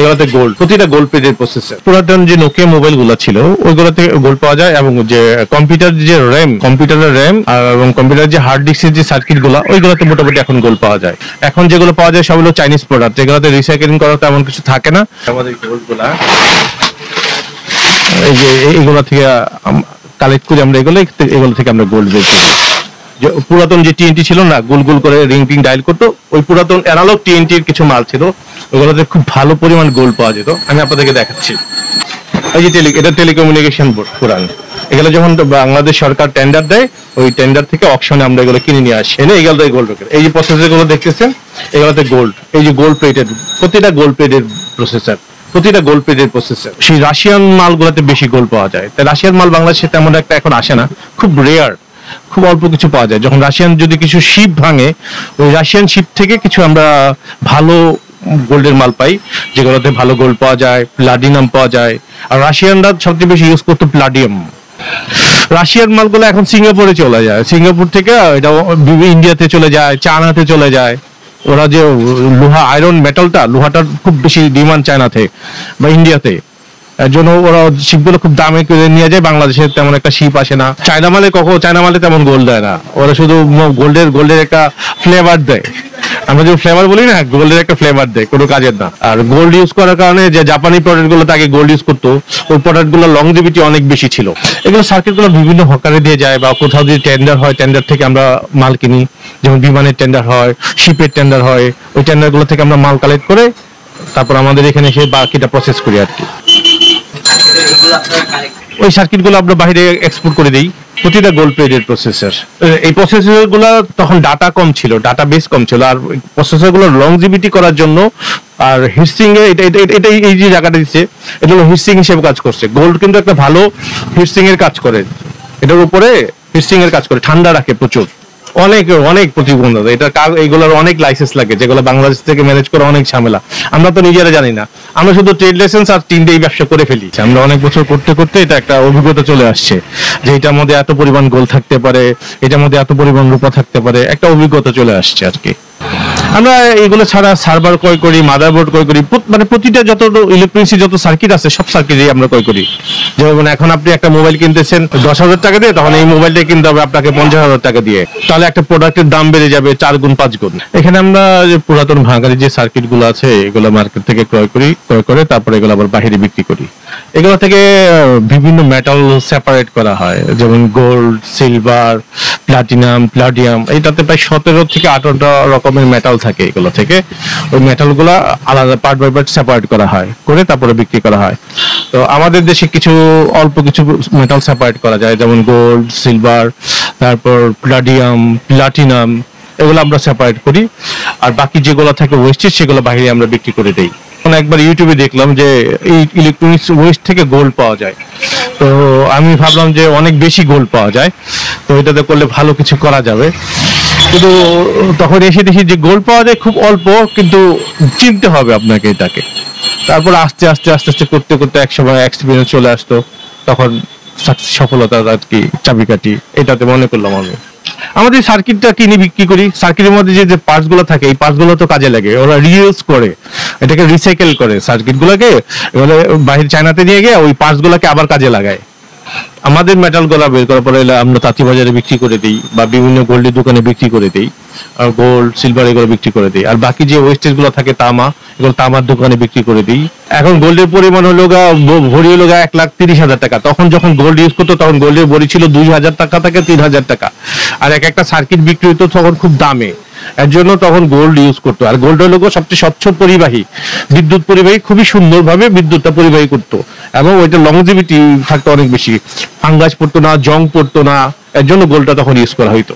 এগুলোতে গোল্ড, প্রতিটা gold plated processor. পুরাতন যে নোকিয়া মোবাইল গুলো ছিল ওইগুলোতে গোল্ড পাওয়া যায়, এবং যে কম্পিউটার যে র্যাম, কম্পিউটারের র্যাম এবং কম্পিউটার যে হার্ড ডিস্কের যে সার্কিট গুলো ওইগুলোতে মোটামুটি এখন গোল্ড পাওয়া যায়। এখন যেগুলো পাওয়া যায় সব হলো চাইনিজ প্রোডাক্ট, যেগুলোতে রিসাইকেলিং করা তেমন কিছু থাকে না। আমাদের গোল্ড গুলা এই যে এইগুলো থেকে কালেক্ট করি আমরা, এগুলো থেকে আমরা গোল্ড বের করি। পুরাতন যে টিএনটি ছিল না, গোল গোল করে রিং টিং ডায়াল করতো, ওই পুরাতন অ্যানালগ টিএনটির কিছু মাল ছিল, ওগুলোতে খুব ভালো পরিমাণ গোল্ড পাওয়া যেত। আমি আপনাদেরকে দেখাচ্ছি। এই যে এটা টেলিকমিউনিকেশন বোর্ড পুরান, এগুলো যখন বাংলাদেশ সরকার টেন্ডার দেয়, ওই টেন্ডার থেকে অকশনে আমরা এগুলো কিনে নিয়ে আসি, এনে এগুলো গোল্ড। এই যে প্রসেসর গুলো দেখতেছেন এগুলোতে গোল্ড, এই যে গোল্ড প্লেটেড, প্রতিটা গোল্ড প্লেটেড প্রসেসর, প্রতিটা গোল্ড প্লেটেড প্রসেসর। সেই রাশিয়ান মালগুলোতে বেশি গোল্ড পাওয়া যায়। তাই রাশিয়ান মাল বাংলাদেশে তেমন একটা এখন আসে না, খুব রেয়ার, খুব অল্প কিছু পাওয়া যায়। যখন রাশিয়ান যদি কিছু শিপ ভাঙে, ওই রাশিয়ান শিপ থেকে কিছু আমরা ভালো গোল্ডের মাল পাই, যেগুলোতে ভালো গোল্ড পাওয়া যায়, প্লাটিনাম পাওয়া যায়। আর রাশিয়ানরা সবচেয়ে বেশি ইউজ করতো প্লাটিনাম। রাশিয়ান মালগুলো এখন সিঙ্গাপুরে চলে যায়, সিঙ্গাপুর থেকে এটা ইন্ডিয়াতে চলে যায়, চায়নাতে চলে যায়। ওরা যে লোহা, আয়রন মেটালটা, লোহাটার খুব বেশি ডিমান্ড চায়নাতে বা ইন্ডিয়াতে, এর জন্য ওরা শিপগুলো খুব দামে করে নিয়ে যায়। বাংলাদেশে তেমন একটা শিপ আসে না। চায়না মালে তেমন গোল্ড দেয় না, ওরা শুধু গোল্ডের একটা ফ্লেভার দেয়। আমরা যে ফ্লেভার বলি না, গোল্ডের একটা ফ্লেভার দেয়, কোনো কাজের না। আর গোল্ড ইউজ করার কারণে যে জাপানি প্রোডাক্ট গুলো তাকে গোল্ড ইউজ করতো, ওই প্রোডাক্ট গুলো লংজিভিটি অনেক বেশি ছিল। এগুলো সার্কিট গুলো বিভিন্ন হকারে দিয়ে যায়, বা কোথাও যদি টেন্ডার হয়, টেন্ডার থেকে আমরা মাল কিনি। যেমন বিমানের টেন্ডার হয়, শিপের টেন্ডার হয়, ওই টেন্ডার গুলো থেকে আমরা মাল কালেক্ট করে তারপর আমাদের এখানে এসে বাকিটা প্রসেস করি আর কি। ওই সার্কিট গুলো আমরা বাইরে এক্সপোর্ট করে দিই, প্রতিটা গোল্ড প্লেটেড প্রসেসর। এই প্রসেসর গুলো তখন ডাটা কম ছিল, ডাটা বেস কম ছিল, আর প্রসেসর গুলো লংজিভিটি করার জন্য আর হিটসিং এ এটা এই যে জায়গাটা দিচ্ছে, এটা হলো হিটসিং হিসেবে কাজ করছে। গোল্ড কিন্তু একটা ভালো হিটসিং এর কাজ করে, এটার উপরে হিটসিং এর কাজ করে, ঠান্ডা রাখে প্রচুর। অনেক প্রতিবন্ধকতা, এটা এইগুলোর অনেক লাইসেন্স লাগে, যেগুলো বাংলাদেশ থেকে ম্যানেজ করা অনেক ঝামেলা। আমরা তো নিজেরা জানি না, আমরা শুধু ট্রেড লাইসেন্স আর 3 ব্যবসা করে ফেলি। আমরা অনেক বছর করতে করতে এটা একটা অভিজ্ঞতা চলে আসছে, যে এটার মধ্যে এত পরিমাণ গোল্ড থাকতে পারে, এটার মধ্যে এত পরিমাণ রূপা থাকতে পারে, একটা অভিজ্ঞতা চলে আসছে আর কি। আমরা এগুলো ছাড়া সার্ভার ক্রয় করি, মাদারবোর্ড ক্রয় করি, মানে প্রতিটা যত ইলেকট্রনিক্স যত সার্কিট আছে সব সার্কিটই আমরা ক্রয় করি। যেমন এখন আপনি একটা মোবাইল কিনতেছেন 10,000 টাকা দিয়ে, তখন এই মোবাইলটা কিনতে হবে আপনাকে 50,000 টাকা দিয়ে, তাহলে একটা প্রোডাক্টের দাম বেড়ে যাবে 4 গুণ 5 গুণ। এখানে আমরা যে পুরাতন ভাঙারি যে সার্কিট গুলো আছে এগুলো মার্কেট থেকে ক্রয় করে তারপরে এগুলো আবার বাইরে বিক্রি করি। এগুলো থেকে বিভিন্ন মেটাল সেপারেট করা হয়, যেমন গোল্ড, সিলভার, প্লাটিনাম, প্লাডিয়াম। এইটাতে প্রায় 17 থেকে 18টা রকমের মেটাল থাকে। এগুলো থেকে ওই মেটাল গুলা আলাদা পার্ট বাই পার্ট সেপারেট করা হয়, করে তারপরে বিক্রি করা হয়। তো আমাদের দেশে অল্প কিছু মেটাল সেপারেট করা যায়, যেমন গোল্ড, সিলভার, তারপর প্লাডিয়াম, প্লাটিনাম, এগুলো আমরা সেপারেট করি। আর বাকি যেগুলো থাকে ওয়েস্টেজ, সেগুলো বাইরে আমরা বিক্রি করে দেই। একবার ইউটিউবে দেখলাম যে এই ইলেকট্রনিক্স ওয়েস্ট থেকে গোল্ড পাওয়া যায়, তো আমি ভাবলাম যে অনেক বেশি গোল্ড পাওয়া যায়, তো এটাতে করলে ভালো কিছু করা যাবে। কিন্তু তখন এসে দেখি যে গোল্ড পাওয়া যায় খুব অল্প, কিন্তু চিনতে হবে আপনাকে এটাকে। তারপর আস্তে আস্তে করতে করতে একসময় এক্সপিরিয়েন্স চলে আসতো, তখন সফলতা আর কি চাবিকাঠি এটাতে মনে করলাম আমি। আমাদের সার্কিটটা কিনে বিক্রি করি, সার্কিটের মধ্যে যে পার্টস গুলো থাকে এই পার্টস গুলো তো কাজে লাগে, ওরা রিইউজ করে, এটাকে রিসাইকেল করে সার্কিট গুলোকে, এবারে বাইরে চায়নাতে নিয়ে গিয়ে ওই পার্টস গুলোকে আবার কাজে লাগায়। আমাদের মেটাল গুলা বের করার পরে আমরা তাঁতি বাজারে বিক্রি করে দিই, বা বিভিন্ন গোল্ডের দোকানে বিক্রি করে দিই, আর গোল্ড, সিলভার এগুলো বিক্রি করে দিই। আর বাকি যে ওয়েস্টেজ গুলো থাকে তামা, এগুলো তামার দোকানে বিক্রি করে দিই। এখন গোল্ডের পরিমাণ হলো ভরি হলো 1,30,000 টাকা। তখন যখন গোল্ড ইউজ করতো তখন গোল্ডের ভরি ছিল 2,000 টাকা থেকে 3,000 টাকা, আর একটা সার্কিট বিক্রি হতো তখন খুব দামে, এর জন্য তখন গোল্ড ইউজ করতো। আর গোল্ড হলো সবচেয়ে স্বচ্ছ পরিবাহী, বিদ্যুৎ পরিবাহী, খুবই সুন্দরভাবে বিদ্যুৎটা পরিবাহী করতো, এবং ওইটা লংজিভিটি থাকতো অনেক বেশি, ফাঙ্গাস পড়তো না, জং পড়তো না, এর জন্য গোল্ডটা তখন ইউজ করা হইতো।